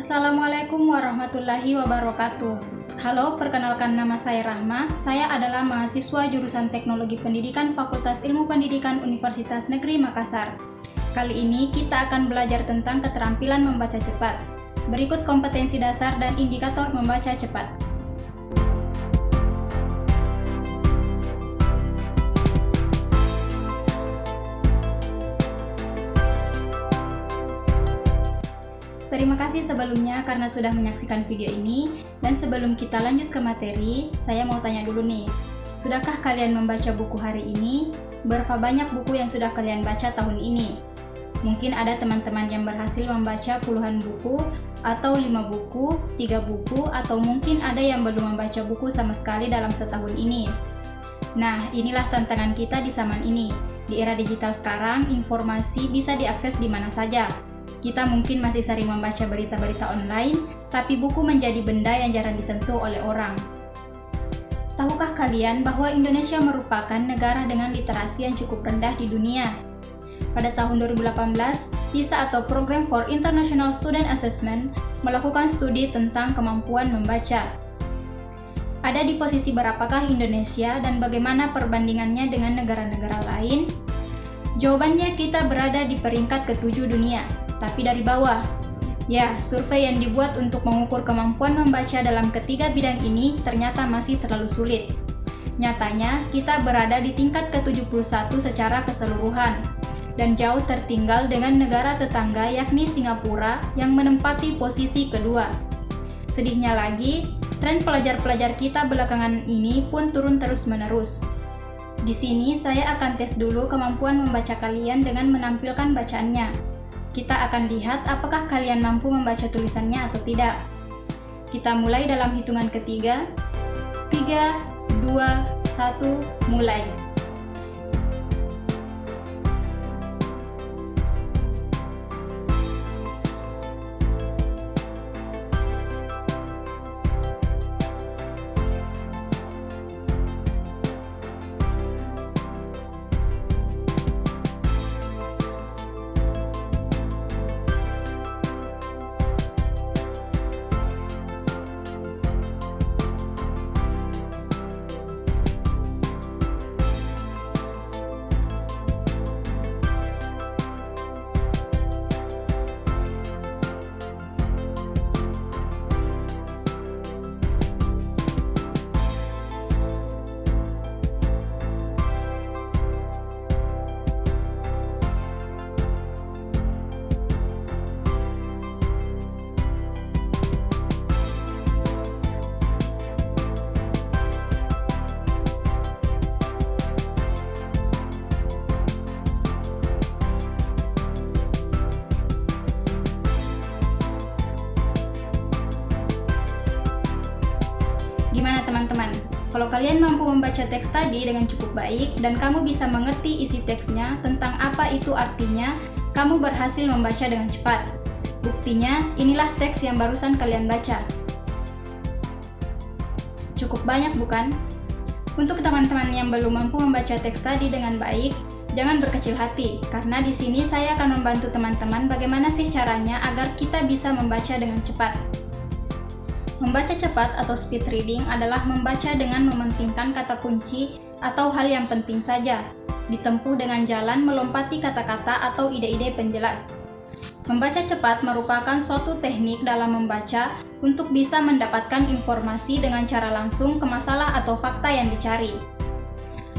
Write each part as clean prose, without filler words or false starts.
Assalamualaikum warahmatullahi wabarakatuh. Halo, perkenalkan nama saya Rahma. Saya adalah mahasiswa jurusan Teknologi Pendidikan Fakultas Ilmu Pendidikan Universitas Negeri Makassar. Kali ini kita akan belajar tentang keterampilan membaca cepat. Berikut kompetensi dasar dan indikator membaca cepat. Terima kasih sebelumnya karena sudah menyaksikan video ini. Dan sebelum kita lanjut ke materi, saya mau tanya dulu nih. Sudahkah kalian membaca buku hari ini? Berapa banyak buku yang sudah kalian baca tahun ini? Mungkin ada teman-teman yang berhasil membaca puluhan buku, atau 5 buku, 3 buku, atau mungkin ada yang belum membaca buku sama sekali dalam setahun ini. Nah, inilah tantangan kita di zaman ini. Di era digital sekarang, informasi bisa diakses di mana saja. Kita mungkin masih sering membaca berita-berita online, tapi buku menjadi benda yang jarang disentuh oleh orang. Tahukah kalian bahwa Indonesia merupakan negara dengan literasi yang cukup rendah di dunia? Pada tahun 2018, PISA atau Program for International Student Assessment melakukan studi tentang kemampuan membaca. Ada di posisi berapakah Indonesia dan bagaimana perbandingannya dengan negara-negara lain? Jawabannya kita berada di peringkat ke-7 dunia. Tapi dari bawah. Ya, survei yang dibuat untuk mengukur kemampuan membaca dalam ketiga bidang ini ternyata masih terlalu sulit. Nyatanya, kita berada di tingkat ke-71 secara keseluruhan, dan jauh tertinggal dengan negara tetangga yakni Singapura yang menempati posisi kedua. Sedihnya lagi, tren pelajar-pelajar kita belakangan ini pun turun terus-menerus. Di sini saya akan tes dulu kemampuan membaca kalian dengan menampilkan bacaannya. Kita akan lihat apakah kalian mampu membaca tulisannya atau tidak. Kita mulai dalam hitungan ketiga. 3, 2, 1, mulai. Gimana teman-teman? Kalau kalian mampu membaca teks tadi dengan cukup baik dan kamu bisa mengerti isi teksnya tentang apa itu artinya, kamu berhasil membaca dengan cepat. Buktinya, inilah teks yang barusan kalian baca. Cukup banyak bukan? Untuk teman-teman yang belum mampu membaca teks tadi dengan baik, jangan berkecil hati, karena di sini saya akan membantu teman-teman bagaimana sih caranya agar kita bisa membaca dengan cepat. Membaca cepat atau speed reading adalah membaca dengan mementingkan kata kunci atau hal yang penting saja, ditempuh dengan jalan melompati kata-kata atau ide-ide penjelas. Membaca cepat merupakan suatu teknik dalam membaca untuk bisa mendapatkan informasi dengan cara langsung ke masalah atau fakta yang dicari.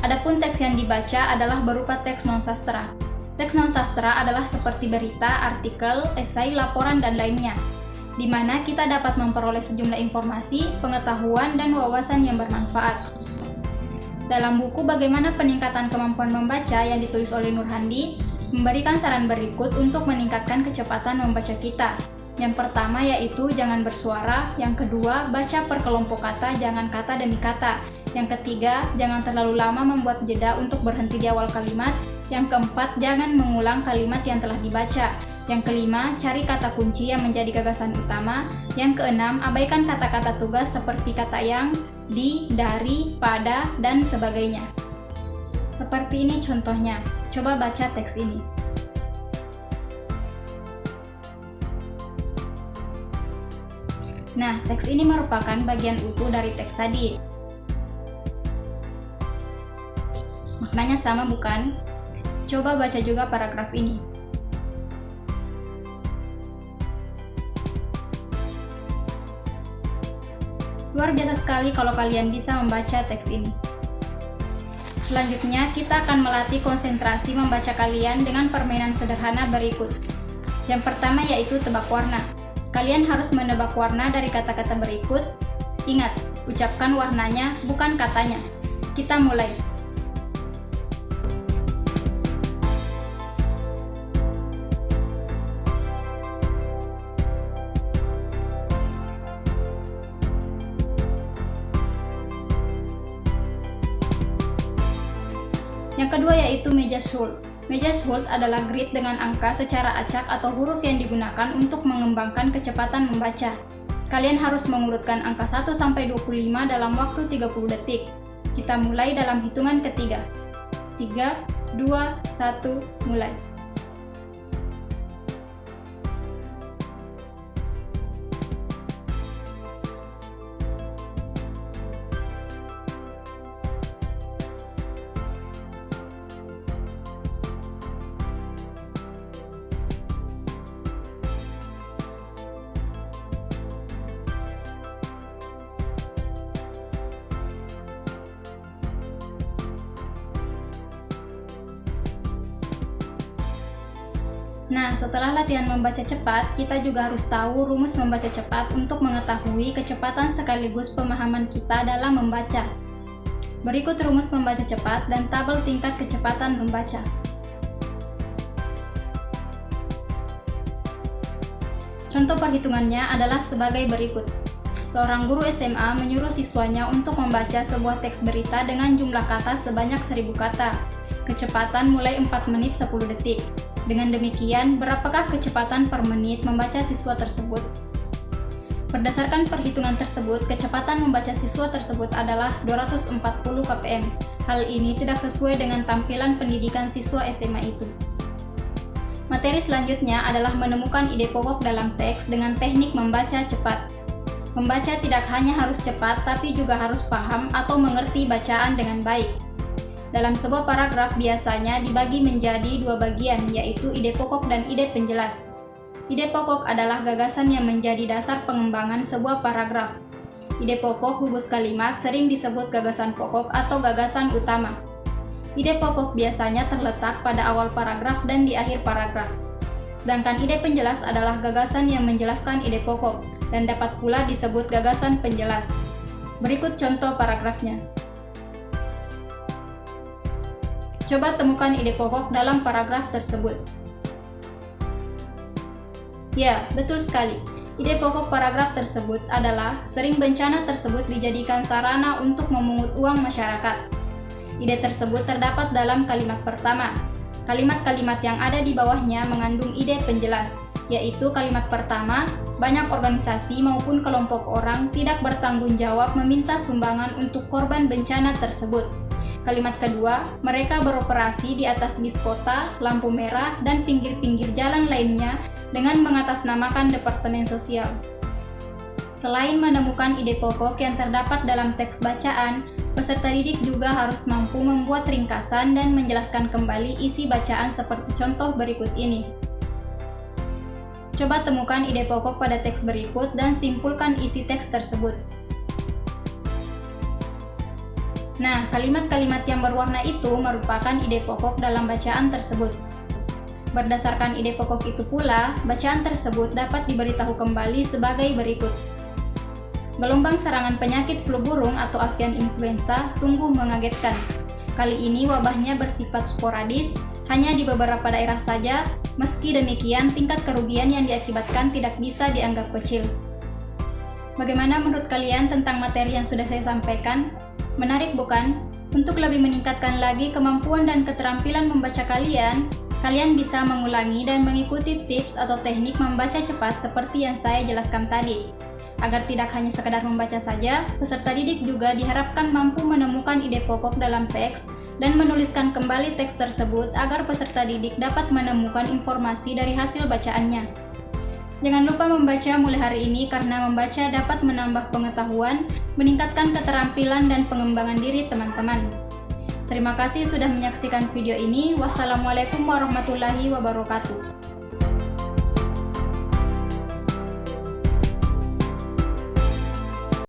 Adapun teks yang dibaca adalah berupa teks non-sastra. Teks non-sastra adalah seperti berita, artikel, esai, laporan, dan lainnya, di mana kita dapat memperoleh sejumlah informasi, pengetahuan, dan wawasan yang bermanfaat. Dalam buku Bagaimana Peningkatan Kemampuan Membaca yang ditulis oleh Nur Handi, memberikan saran berikut untuk meningkatkan kecepatan membaca kita. Yang pertama yaitu jangan bersuara, yang kedua baca per kelompok kata, jangan kata demi kata. Yang ketiga, jangan terlalu lama membuat jeda untuk berhenti di awal kalimat. Yang keempat, jangan mengulang kalimat yang telah dibaca. Yang kelima, cari kata kunci yang menjadi gagasan utama. Yang keenam, abaikan kata-kata tugas seperti kata yang, di, dari, pada, dan sebagainya. Seperti ini contohnya. Coba baca teks ini. Nah, teks ini merupakan bagian utuh dari teks tadi. Maknanya sama bukan? Coba baca juga paragraf ini. Luar biasa sekali kalau kalian bisa membaca teks ini. Selanjutnya, kita akan melatih konsentrasi membaca kalian dengan permainan sederhana berikut. Yang pertama yaitu tebak warna. Kalian harus menebak warna dari kata-kata berikut. Ingat, ucapkan warnanya, bukan katanya. Kita mulai. Yang kedua yaitu meja Schultz. Meja Schultz adalah grid dengan angka secara acak atau huruf yang digunakan untuk mengembangkan kecepatan membaca. Kalian harus mengurutkan angka 1 sampai 25 dalam waktu 30 detik. Kita mulai dalam hitungan ketiga. 3, 2, 1, mulai. Nah, setelah latihan membaca cepat, kita juga harus tahu rumus membaca cepat untuk mengetahui kecepatan sekaligus pemahaman kita dalam membaca. Berikut rumus membaca cepat dan tabel tingkat kecepatan membaca. Contoh perhitungannya adalah sebagai berikut. Seorang guru SMA menyuruh siswanya untuk membaca sebuah teks berita dengan jumlah kata sebanyak 1000 kata. Kecepatan mulai 4 menit 10 detik. Dengan demikian, berapakah kecepatan per menit membaca siswa tersebut? Berdasarkan perhitungan tersebut, kecepatan membaca siswa tersebut adalah 240 kpm. Hal ini tidak sesuai dengan tampilan pendidikan siswa SMA itu. Materi selanjutnya adalah menemukan ide pokok dalam teks dengan teknik membaca cepat. Membaca tidak hanya harus cepat, tapi juga harus paham atau mengerti bacaan dengan baik. Dalam sebuah paragraf biasanya dibagi menjadi dua bagian, yaitu ide pokok dan ide penjelas. Ide pokok adalah gagasan yang menjadi dasar pengembangan sebuah paragraf. Ide pokok gugus kalimat sering disebut gagasan pokok atau gagasan utama. Ide pokok biasanya terletak pada awal paragraf dan di akhir paragraf. Sedangkan ide penjelas adalah gagasan yang menjelaskan ide pokok dan dapat pula disebut gagasan penjelas. Berikut contoh paragrafnya. Coba temukan ide pokok dalam paragraf tersebut. Ya, betul sekali. Ide pokok paragraf tersebut adalah sering bencana tersebut dijadikan sarana untuk memungut uang masyarakat. Ide tersebut terdapat dalam kalimat pertama. Kalimat-kalimat yang ada di bawahnya mengandung ide penjelas, yaitu kalimat pertama, banyak organisasi maupun kelompok orang tidak bertanggung jawab meminta sumbangan untuk korban bencana tersebut. Kalimat kedua, mereka beroperasi di atas bis kota, lampu merah, dan pinggir-pinggir jalan lainnya dengan mengatasnamakan Departemen Sosial. Selain menemukan ide pokok yang terdapat dalam teks bacaan, peserta didik juga harus mampu membuat ringkasan dan menjelaskan kembali isi bacaan seperti contoh berikut ini. Coba temukan ide pokok pada teks berikut dan simpulkan isi teks tersebut. Nah, kalimat-kalimat yang berwarna itu merupakan ide pokok dalam bacaan tersebut. Berdasarkan ide pokok itu pula, bacaan tersebut dapat diberitahu kembali sebagai berikut. Gelombang serangan penyakit flu burung atau avian influenza sungguh mengagetkan. Kali ini wabahnya bersifat sporadis, hanya di beberapa daerah saja. Meski demikian, tingkat kerugian yang diakibatkan tidak bisa dianggap kecil. Bagaimana menurut kalian tentang materi yang sudah saya sampaikan? Menarik bukan? Untuk lebih meningkatkan lagi kemampuan dan keterampilan membaca kalian, kalian bisa mengulangi dan mengikuti tips atau teknik membaca cepat seperti yang saya jelaskan tadi. Agar tidak hanya sekedar membaca saja, peserta didik juga diharapkan mampu menemukan ide pokok dalam teks dan menuliskan kembali teks tersebut agar peserta didik dapat menemukan informasi dari hasil bacaannya. Jangan lupa membaca mulai hari ini karena membaca dapat menambah pengetahuan, meningkatkan keterampilan dan pengembangan diri teman-teman. Terima kasih sudah menyaksikan video ini. Wassalamualaikum warahmatullahi wabarakatuh.